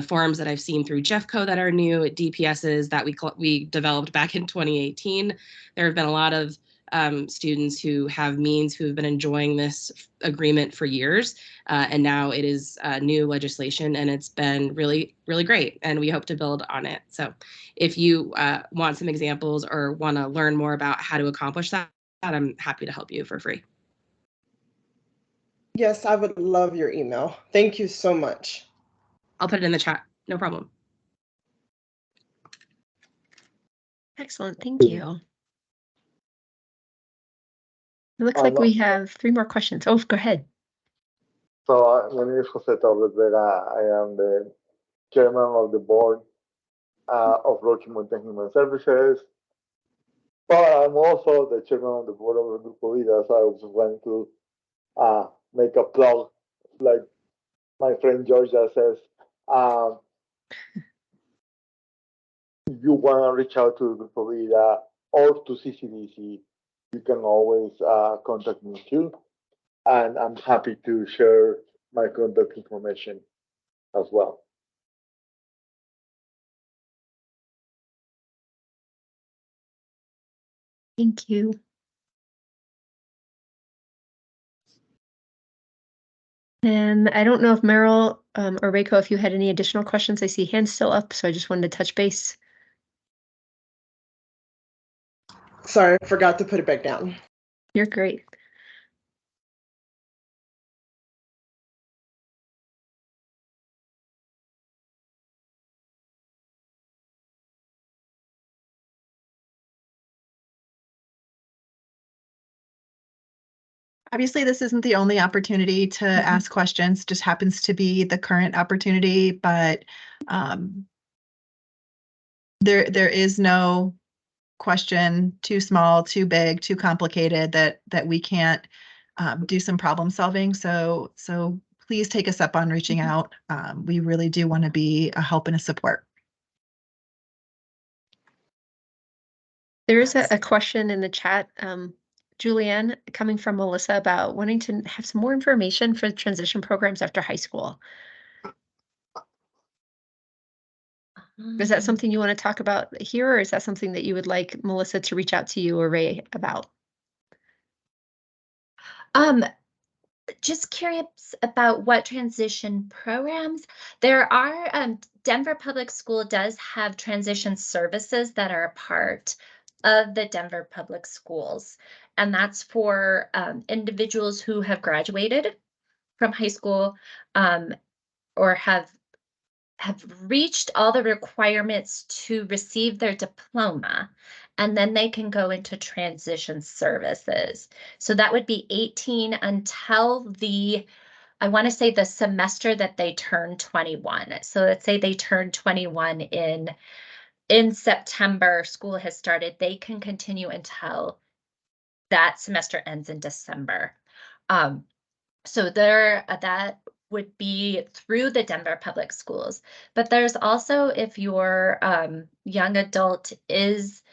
forms that I've seen through Jeffco that are new at DPSs that we developed back in 2018. There have been a lot of students who have means who have been enjoying this agreement for years, and now it is new legislation, and it's been really, really great, and we hope to build on it. So if you want some examples or want to learn more about how to accomplish that, I'm happy to help you for free. Yes, I would love your email. Thank you so much. I'll put it in the chat. No problem. Excellent. Thank you. It looks like we have 3 more questions. Oh, go ahead. So my name is Jose Torres Vera. I am the chairman of the board of Rocky Mountain Human Services. But I'm also the chairman of the board of Grupo Vida, so I was going to make a plug, like my friend Georgia says. If you want to reach out to Grupo Vida or to CCDC, you can always contact me too. And I'm happy to share my contact information as well. Thank you. And I don't know if Meryl or Reiko, if you had any additional questions. I see hands still up, so I just wanted to touch base. Sorry, I forgot to put it back down. You're great. Obviously, this isn't the only opportunity to ask questions, just happens to be the current opportunity, but there is no question too small, too big, too complicated that we can't do some problem solving. So please take us up on reaching out. We really do want to be a help and a support. There is a question in the chat, Julianne, coming from Melissa about wanting to have some more information for transition programs after high school. Is that something you want to talk about here, or is that something that you would like Melissa to reach out to you or Ray about? Just curious about what transition programs. There are, Denver Public School does have transition services that are a part of the Denver Public Schools. And that's for individuals who have graduated from high school or have reached all the requirements to receive their diploma, and then they can go into transition services. So that would be 18 until I want to say the semester that they turn 21. So let's say they turn 21 in September, school has started, they can continue until that semester ends in December. So that would be through the Denver Public Schools. But there's also, if your young adult is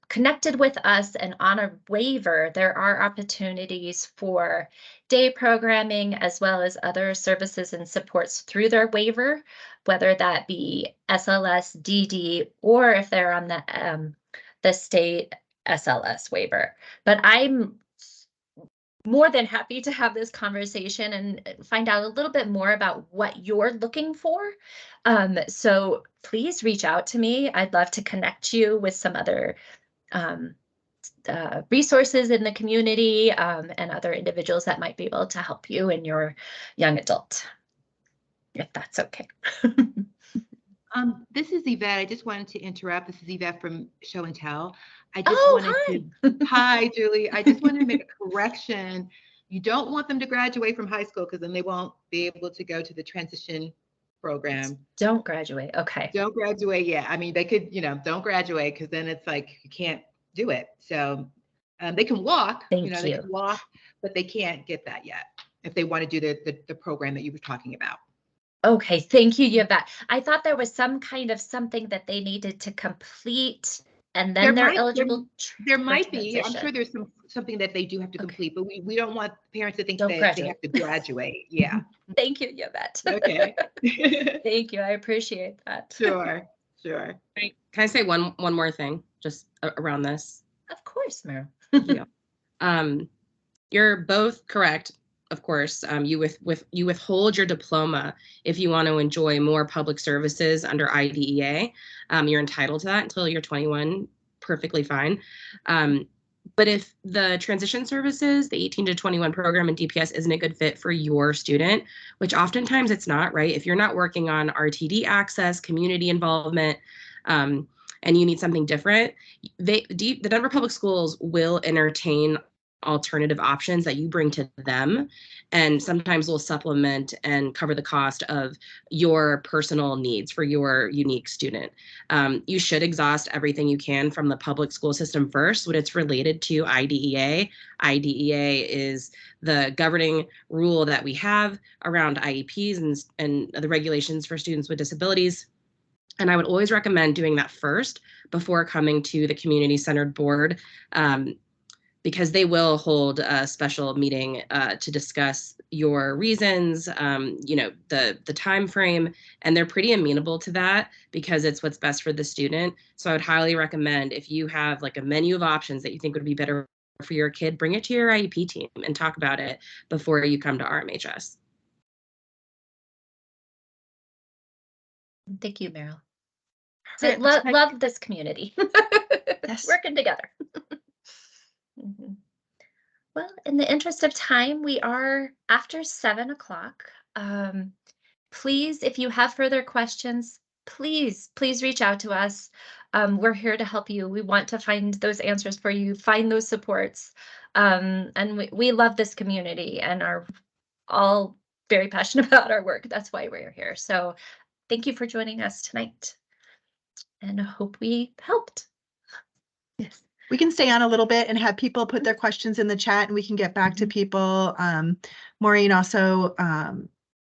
connected with us and on a waiver, there are opportunities for day programming as well as other services and supports through their waiver, whether that be SLS, DD, or if they're on the state SLS waiver. But I'm more than happy to have this conversation and find out a little bit more about what you're looking for. So please reach out to me. I'd love to connect you with some other resources in the community and other individuals that might be able to help you and your young adult, if that's okay. This is Yvette. I just wanted to interrupt. This is Yvette from Show and Tell. I just wanted to, hi, Julie. I just wanted to make a correction. You don't want them to graduate from high school because then they won't be able to go to the transition program. Don't graduate. Okay. Don't graduate. Yeah. I mean, they could, don't graduate because then it's like you can't do it. So they can walk, they can walk, but they can't get that yet if they want to do the program that you were talking about. Okay, thank you, Yvette. I thought there was some kind of something that they needed to complete and then they're eligible. There might be. I'm sure there's something that they do have to complete, but we don't want parents to think that they have to graduate. Yeah. Thank you, Yvette. Okay. Thank you. I appreciate that. Sure. Can I say one more thing just around this? Of course, Meryl. Yeah. You're both correct. Of course, you withhold your diploma if you want to enjoy more public services under IDEA. You're entitled to that until you're 21, perfectly fine. But if the transition services, the 18 to 21 program in DPS isn't a good fit for your student, which oftentimes it's not, right? If you're not working on RTD access, community involvement, and you need something different, the Denver Public Schools will entertain alternative options that you bring to them, and sometimes will supplement and cover the cost of your personal needs for your unique student. You should exhaust everything you can from the public school system first when it's related to IDEA. IDEA is the governing rule that we have around IEPs and the regulations for students with disabilities. And I would always recommend doing that first before coming to the community-centered board, because they will hold a special meeting to discuss your reasons, the time frame, and they're pretty amenable to that because it's what's best for the student. So I would highly recommend, if you have like a menu of options that you think would be better for your kid, bring it to your IEP team and talk about it before you come to RMHS. Thank you, Meryl. Right, Love this community. Yes. Working together. Well, in the interest of time, we are after 7 o'clock. Please, if you have further questions, please reach out to us. We're here to help you. We want to find those answers for you, find those supports. And we love this community and are all very passionate about our work. That's why we're here. So thank you for joining us tonight. And I hope we helped. Yes. We can stay on a little bit and have people put their questions in the chat and we can get back to people. Maureen also